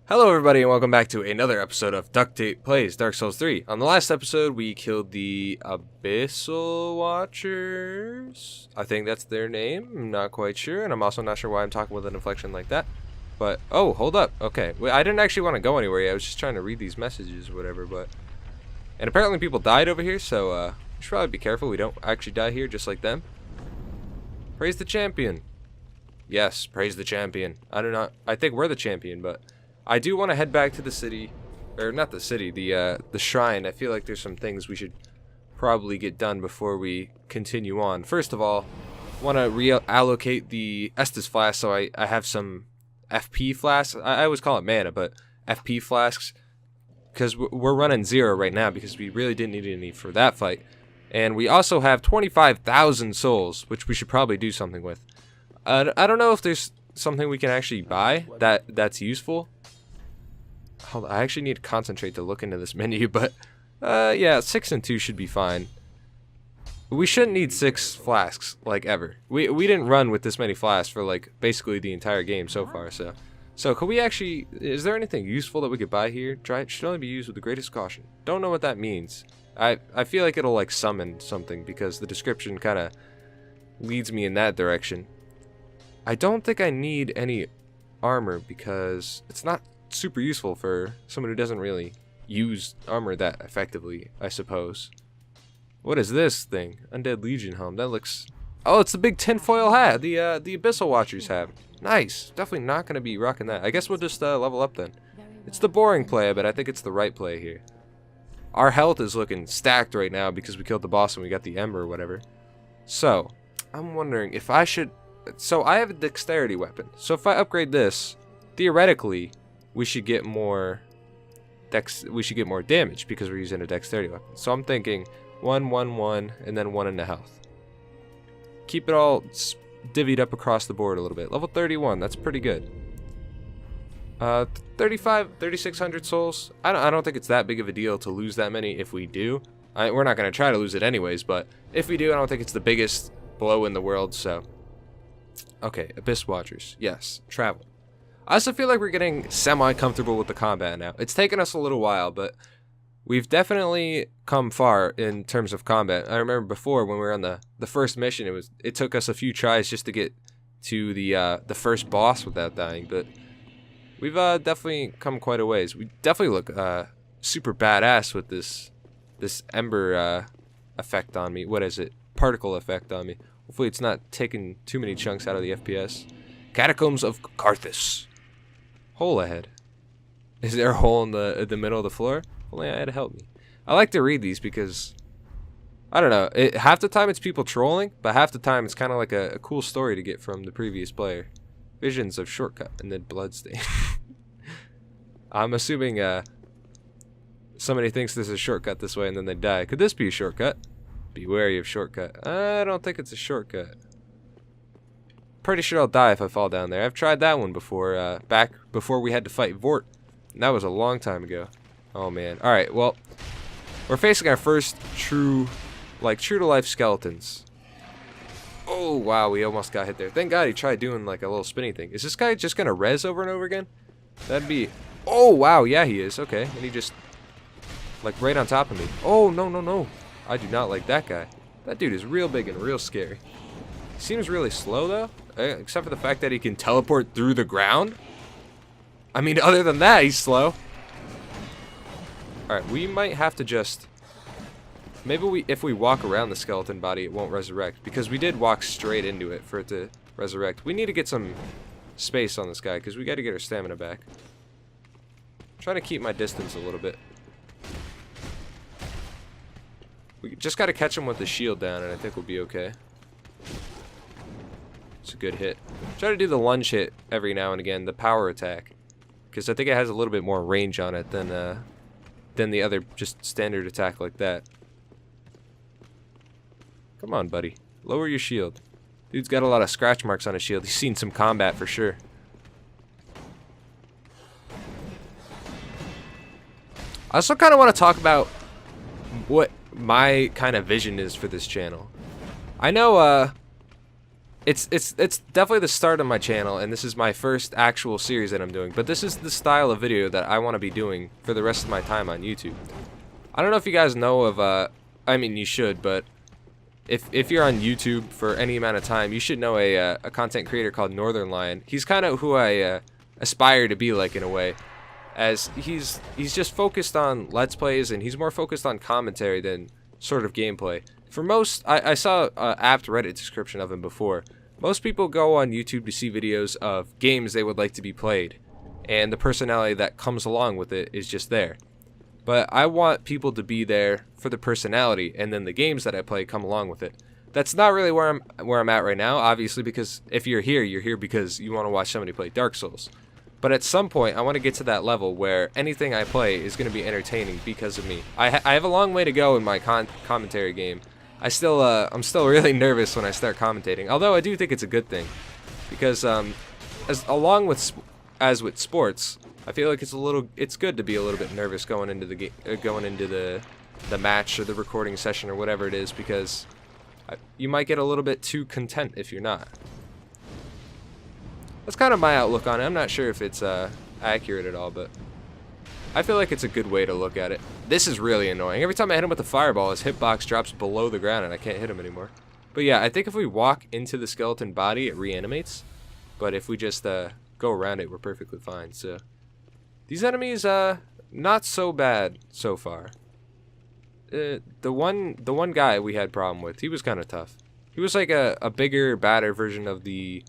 Hello everybody and welcome back to another episode of DuckedTape Plays Dark Souls 3. On the last episode we killed the Abyssal Watchers. I think that's their name. I'm not quite sure, and I'm also not sure why I'm talking with an inflection like that. But, oh, hold up. Okay, wait, I didn't actually want to go anywhere yet. I was just trying to read these messages or whatever, but... And apparently people died over here, so we should probably be careful we don't actually die here just like them. Praise the champion. Yes, praise the champion. I think we're the champion, but... I do want to head back to the city, or not the city, the shrine. I feel like there's some things we should probably get done before we continue on. First of all, I want to reallocate the Estus flask so I have some FP flasks. I always call it mana, but FP flasks, because we're running 0 right now because we really didn't need any for that fight. And we also have 25,000 souls, which we should probably do something with. I don't know if there's something we can actually buy that's useful. Hold on, I actually need to concentrate to look into this menu, but yeah, 6 and 2 should be fine. We shouldn't need 6 flasks, like, ever. We didn't run with this many flasks for, like, basically the entire game so far, so could we actually, is there anything useful that we could buy here? Try should only be used with the greatest caution. Don't know what that means. I feel like it'll, like, summon something, because the description kind of leads me in that direction. I don't think I need any armor, because it's not super useful for someone who doesn't really use armor that effectively, I suppose. What is this thing? Undead Legion helm. That looks... Oh, it's the big tinfoil hat the Abyssal Watchers have. Nice. Definitely not going to be rocking that. I guess we'll just level up then. It's the boring play, but I think it's the right play here. Our health is looking stacked right now because we killed the boss and we got the ember or whatever. So, I'm wondering if I should... So, I have a dexterity weapon. So, if I upgrade this, theoretically... we should get more damage because we're using a dexterity weapon. So I'm thinking 1, 1, 1, and then 1 in the health. Keep it all divvied up across the board a little bit. Level 31, that's pretty good. 3,600 souls. I don't think it's that big of a deal to lose that many if we do. We're not going to try to lose it anyways, but if we do, I don't think it's the biggest blow in the world, so. Okay, Abyss Watchers. Yes, travel. I also feel like we're getting semi-comfortable with the combat now. It's taken us a little while, but we've definitely come far in terms of combat. I remember before when we were on the first mission, it took us a few tries just to get to the first boss without dying, but we've definitely come quite a ways. We definitely look super badass with this ember effect on me. What is it? Particle effect on me. Hopefully it's not taking too many chunks out of the FPS. Catacombs of Carthus. Hole ahead. Is there a hole in the middle of the floor? Only I had to help me. I like to read these because, I don't know, half the time it's people trolling, but half the time it's kind of like a cool story to get from the previous player. Visions of shortcut and then bloodstain. I'm assuming somebody thinks this is a shortcut this way and then they die. Could this be a shortcut? Be wary of shortcut. I don't think it's a shortcut. Pretty sure I'll die if I fall down there. I've tried that one before, back before we had to fight Vort. And that was a long time ago. Oh man. Alright, well, we're facing our first true to life skeletons. Oh wow, we almost got hit there. Thank God he tried doing like a little spinny thing. Is this guy just gonna res over and over again? That'd be... Oh wow, yeah he is. Okay, and he just like right on top of me. Oh no no no. I do not like that guy. That dude is real big and real scary. Seems really slow though, except for the fact that he can teleport through the ground. I mean, other than that, he's slow. Alright, we might have to just... Maybe if we walk around the skeleton body, it won't resurrect. Because we did walk straight into it for it to resurrect. We need to get some space on this guy, because we got to get our stamina back. I'm trying to keep my distance a little bit. We just got to catch him with the shield down, and I think we'll be okay. It's a good hit. Try to do the lunge hit every now and again, the power attack, because I think it has a little bit more range on it than the other just standard attack like that. Come on, buddy. Lower your shield. Dude's got a lot of scratch marks on his shield. He's seen some combat for sure. I also kind of want to talk about what my kind of vision is for this channel. I know it's definitely the start of my channel, and this is my first actual series that I'm doing. But this is the style of video that I want to be doing for the rest of my time on YouTube. I don't know if you guys know of, I mean, you should, but if you're on YouTube for any amount of time, you should know a content creator called Northern Lion. He's kind of who I aspire to be like in a way, as he's just focused on Let's Plays, and he's more focused on commentary than sort of gameplay. For most, I saw an apt Reddit description of him before. Most people go on YouTube to see videos of games they would like to be played, and the personality that comes along with it is just there. But I want people to be there for the personality, and then the games that I play come along with it. That's not really where I'm at right now, obviously, because if you're here because you want to watch somebody play Dark Souls. But at some point, I want to get to that level where anything I play is going to be entertaining because of me. I have a long way to go in my commentary game. I'm still really nervous when I start commentating, although I do think it's a good thing, because as with sports, I feel like it's good to be a little bit nervous going into the match or the recording session or whatever it is, because you might get a little bit too content if you're not. That's kind of my outlook on it. I'm not sure if it's accurate at all, but I feel like it's a good way to look at it. This is really annoying. Every time I hit him with the fireball, his hitbox drops below the ground and I can't hit him anymore. But yeah, I think if we walk into the skeleton body, it reanimates. But if we just go around it, we're perfectly fine. So these enemies, not so bad so far. The one guy we had problem with, he was kind of tough. He was like a bigger, badder version of the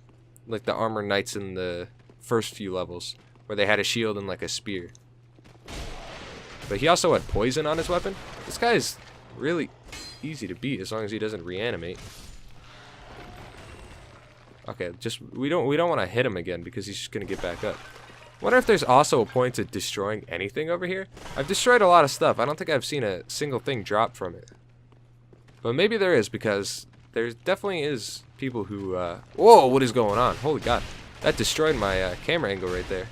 armored knights in the first few levels, where they had a shield and like a spear. But he also had poison on his weapon. This guy is really easy to beat as long as he doesn't reanimate. Okay, just we don't want to hit him again because he's just gonna get back up. Wonder if there's also a point to destroying anything over here. I've destroyed a lot of stuff. I don't think I've seen a single thing drop from it. But maybe there is, because there definitely is people who whoa, what is going on? Holy god. That destroyed my camera angle right there.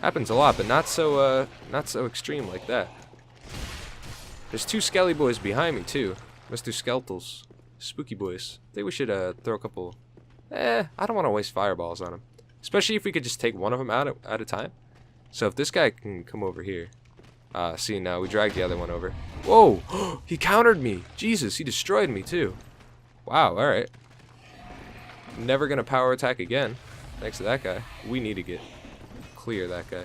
Happens a lot, but not so extreme like that. There's two skelly boys behind me too. Mr. Skeletals. Spooky boys. I think we should throw a couple. I don't want to waste fireballs on them. Especially if we could just take one of them out at a time. So if this guy can come over here. See, now we dragged the other one over. Whoa! He countered me! Jesus, he destroyed me too. Wow, alright. Never gonna power attack again. Thanks to that guy. We need to get clear that guy.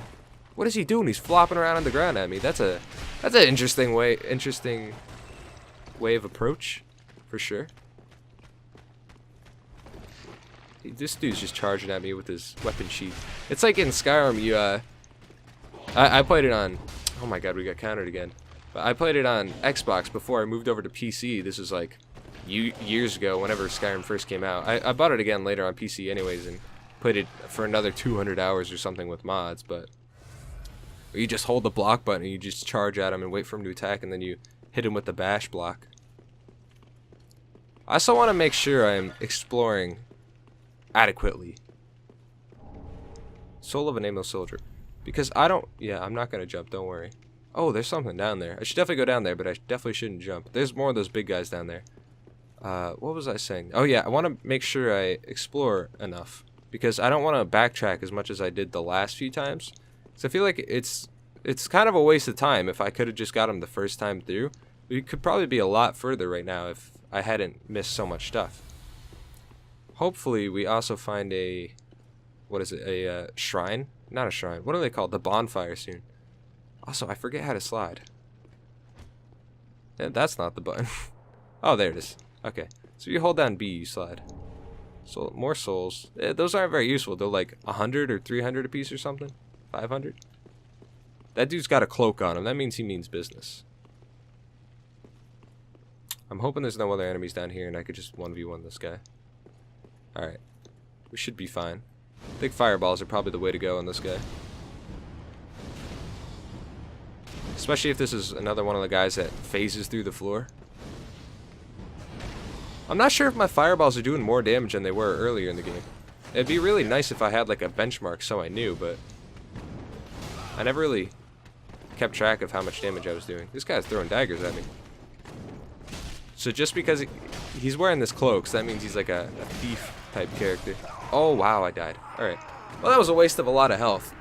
What is he doing? He's flopping around on the ground at me. That's an interesting way of approach, for sure. This dude's just charging at me with his weapon sheath. It's like in Skyrim, I played it on, oh my god, we got countered again. But I played it on Xbox before I moved over to PC. This was like years ago, whenever Skyrim first came out. I bought it again later on PC anyways, and played it for another 200 hours or something with mods. But you just hold the block button and you just charge at him and wait for him to attack, and then you hit him with the bash block. I also want to make sure I'm exploring adequately. Soul of a Nameless Soldier. Because I'm not going to jump, don't worry. Oh, there's something down there. I should definitely go down there, but I definitely shouldn't jump. There's more of those big guys down there. What was I saying? Oh yeah, I want to make sure I explore enough, because I don't want to backtrack as much as I did the last few times. So I feel like it's kind of a waste of time. If I could have just got him the first time through, we could probably be a lot further right now if I hadn't missed so much stuff. Hopefully we also find a, what is it, a shrine? Not a shrine. What are they called? The bonfire soon. Also, I forget how to slide. Yeah, that's not the button. Oh, there it is. Okay. So you hold down B, you slide. So more souls. Those aren't very useful. They're like 100 or 300 a piece or something. 500. That dude's got a cloak on him. That means he means business. I'm hoping there's no other enemies down here and I could just 1v1 this guy. Alright. We should be fine. I think fireballs are probably the way to go on this guy. Especially if this is another one of the guys that phases through the floor. I'm not sure if my fireballs are doing more damage than they were earlier in the game. It'd be really nice if I had like a benchmark so I knew, but I never really kept track of how much damage I was doing. This guy's throwing daggers at me. So just because he's wearing this cloak, so that means he's like a thief type character. Oh, wow, I died. Alright. Well, that was a waste of a lot of health.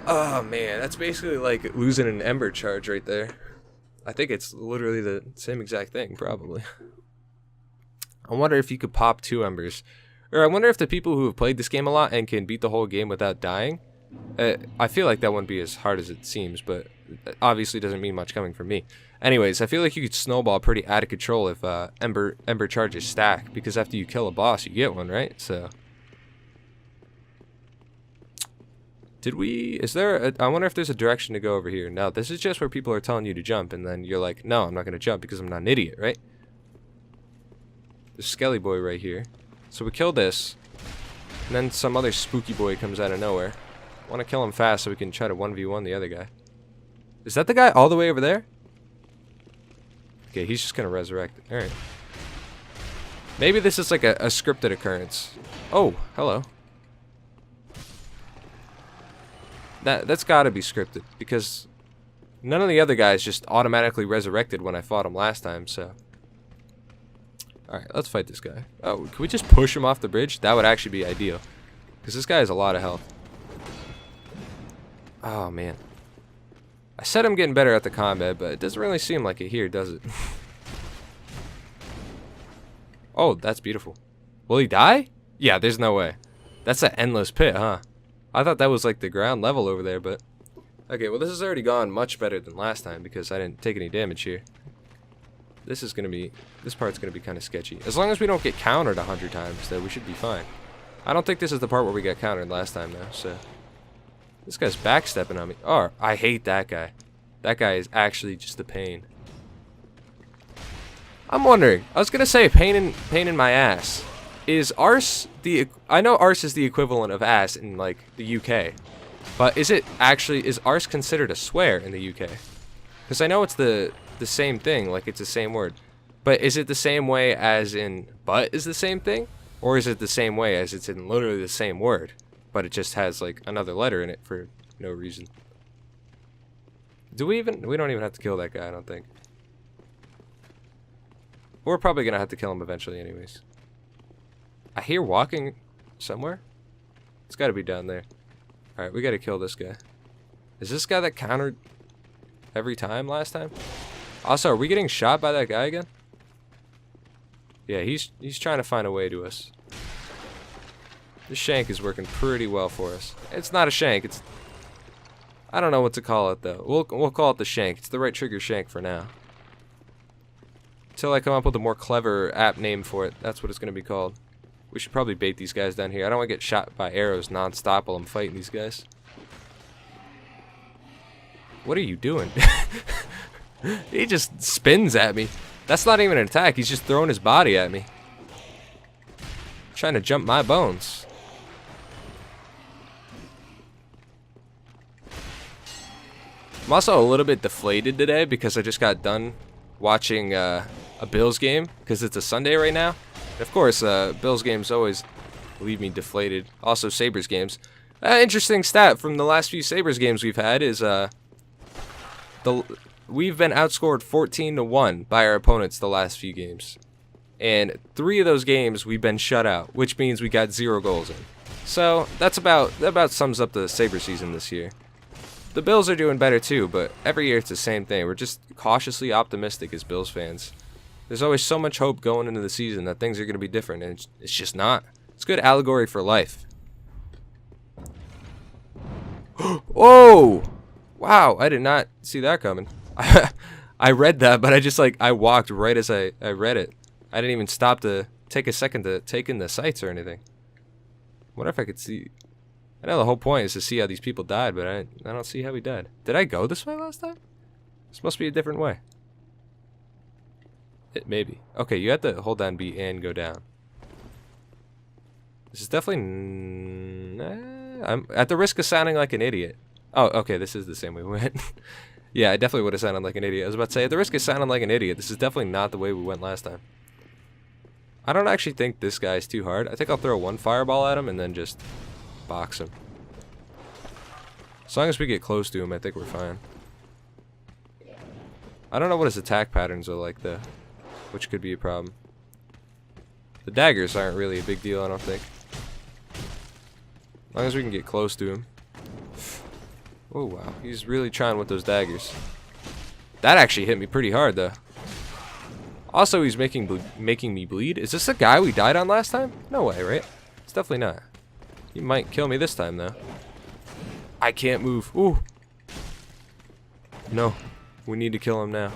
Oh, man. That's basically like losing an Ember charge right there. I think it's literally the same exact thing, probably. I wonder if you could pop 2 Embers. Or I wonder if the people who have played this game a lot and can beat the whole game without dying, I feel like that wouldn't be as hard as it seems, but it obviously doesn't mean much coming from me. Anyways, I feel like you could snowball pretty out of control if Ember charges stack, because after you kill a boss, you get one, right? So, I wonder if there's a direction to go over here. No, this is just where people are telling you to jump, and then you're like, no, I'm not going to jump because I'm not an idiot, right? There's Skelly Boy right here. So we kill this, and then some other spooky boy comes out of nowhere. I want to kill him fast so we can try to 1v1 the other guy. Is that the guy all the way over there? Okay, he's just going to resurrect. Alright. Maybe this is like a scripted occurrence. Oh, hello. That's got to be scripted, because none of the other guys just automatically resurrected when I fought him last time, so... Alright, let's fight this guy. Oh, can we just push him off the bridge? That would actually be ideal, because this guy has a lot of health. Oh, man. I said I'm getting better at the combat, but it doesn't really seem like it here, does it? Oh, that's beautiful. Will he die? Yeah, there's no way. That's an endless pit, huh? I thought that was like the ground level over there, but... Okay, well this has already gone much better than last time because I didn't take any damage here. This part's gonna be kind of sketchy. As long as we don't get countered 100 times, though, we should be fine. I don't think this is the part where we got countered last time, though, so... This guy's backstepping on me. Oh, I hate that guy. That guy is actually just a pain. I'm wondering. I was gonna say pain in my ass. Is arse the? I know arse is the equivalent of ass in like the UK, but is arse considered a swear in the UK? Because I know it's the same thing. Like it's the same word. But is it the same way as in butt is the same thing, or is it the same way as it's in literally the same word? But it just has like another letter in it for no reason. We don't even have to kill that guy, I don't think. We're probably gonna have to kill him eventually anyways. I hear walking somewhere. It's gotta be down there. Alright, we gotta kill this guy. Is this guy that countered every time last time? Also, are we getting shot by that guy again? Yeah, he's trying to find a way to us. This shank is working pretty well for us. It's not a shank, it's... I don't know what to call it, though. We'll call it the shank. It's the right trigger shank for now. Until I come up with a more clever app name for it, that's what it's going to be called. We should probably bait these guys down here. I don't want to get shot by arrows non-stop while I'm fighting these guys. What are you doing? He just spins at me. That's not even an attack. He's just throwing his body at me. Trying to jump my bones. I'm also a little bit deflated today because I just got done watching a Bills game because it's a Sunday right now. And of course, Bills games always leave me deflated. Also, Sabres games. Interesting stat from the last few Sabres games we've had is we've been outscored 14-1 by our opponents the last few games. And 3 of those games we've been shut out, which means we got 0 goals in. So that about sums up the Sabres season this year. The Bills are doing better too, but every year it's the same thing. We're just cautiously optimistic as Bills fans. There's always so much hope going into the season that things are going to be different, and it's just not. It's good allegory for life. Whoa! Wow, I did not see that coming. I read that, but I walked right as I read it. I didn't even stop to take a second to take in the sights or anything. I wonder if I could see... I know the whole point is to see how these people died, but I don't see how he died. Did I go this way last time? This must be a different way. Maybe. Okay, you have to hold down B and go down. This is definitely... I'm at the risk of sounding like an idiot. Oh, okay, this is the same way we went. Yeah, I definitely would have sounded like an idiot. I was about to say, at the risk of sounding like an idiot, this is definitely not the way we went last time. I don't actually think this guy's too hard. I think I'll throw one fireball at him and then just box him. As long as we get close to him, I think we're fine. I don't know what his attack patterns are like, though, which could be a problem. The daggers aren't really a big deal, I don't think. As long as we can get close to him. Oh, wow. He's really trying with those daggers. That actually hit me pretty hard, though. Also, he's making me bleed. Is this the guy we died on last time? No way, right? It's definitely not. He might kill me this time, though. I can't move. Ooh. No. We need to kill him now.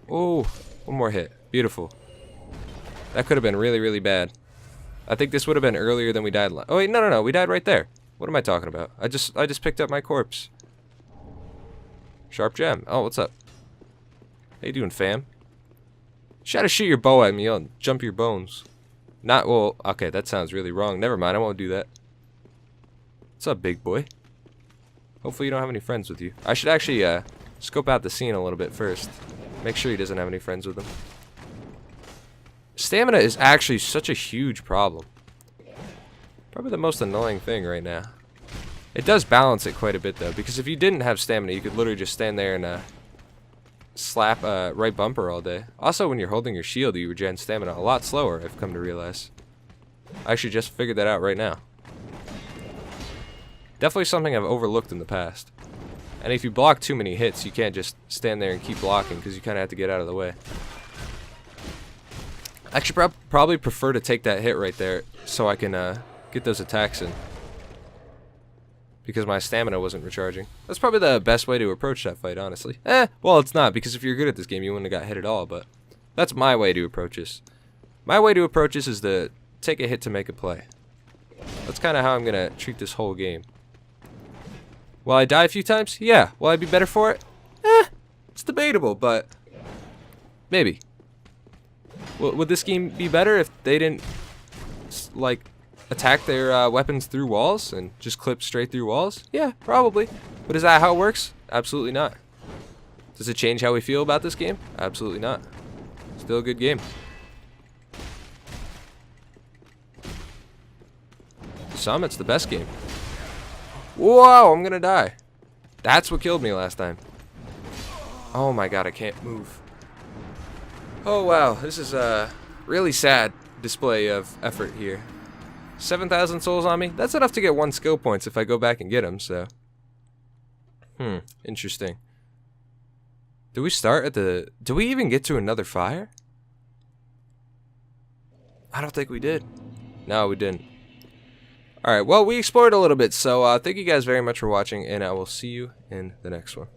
Oh, one more hit. Beautiful. That could have been really, really bad. I think this would have been earlier than we died. Oh wait, no. We died right there. What am I talking about? I just picked up my corpse. Sharp gem. Oh, what's up? How you doing, fam? Try to shoot your bow at me, I'll jump your bones. Not well. Okay, that sounds really wrong. Never mind. I won't do that. What's up, big boy? Hopefully you don't have any friends with you. I should actually scope out the scene a little bit first. Make sure he doesn't have any friends with him. Stamina is actually such a huge problem. Probably the most annoying thing right now. It does balance it quite a bit though, because if you didn't have stamina, you could literally just stand there and slap right bumper all day. Also, when you're holding your shield, you regen stamina a lot slower, I've come to realize. I actually just figured that out right now. Definitely something I've overlooked in the past. And if you block too many hits, you can't just stand there and keep blocking, because you kind of have to get out of the way. I actually probably prefer to take that hit right there so I can get those attacks in. Because my stamina wasn't recharging. That's probably the best way to approach that fight, honestly. Well, it's not, because if you're good at this game, you wouldn't have got hit at all, but that's my way to approach this. My way to approach this is to take a hit to make a play. That's kind of how I'm going to treat this whole game. Will I die a few times? Yeah. Will I be better for it? It's debatable, but maybe. Would this game be better if they didn't, like, attack their weapons through walls and just clip straight through walls? Yeah, probably. But is that how it works? Absolutely not. Does it change how we feel about this game? Absolutely not. Still a good game. Summit's the best game. Whoa, I'm gonna die. That's what killed me last time. Oh my god, I can't move. Oh wow, this is a really sad display of effort here. 7,000 souls on me? That's enough to get 1 skill points if I go back and get them, so. Interesting. Do we start at the... Do we even get to another fire? I don't think we did. No, we didn't. Alright, well, we explored a little bit, so thank you guys very much for watching, and I will see you in the next one.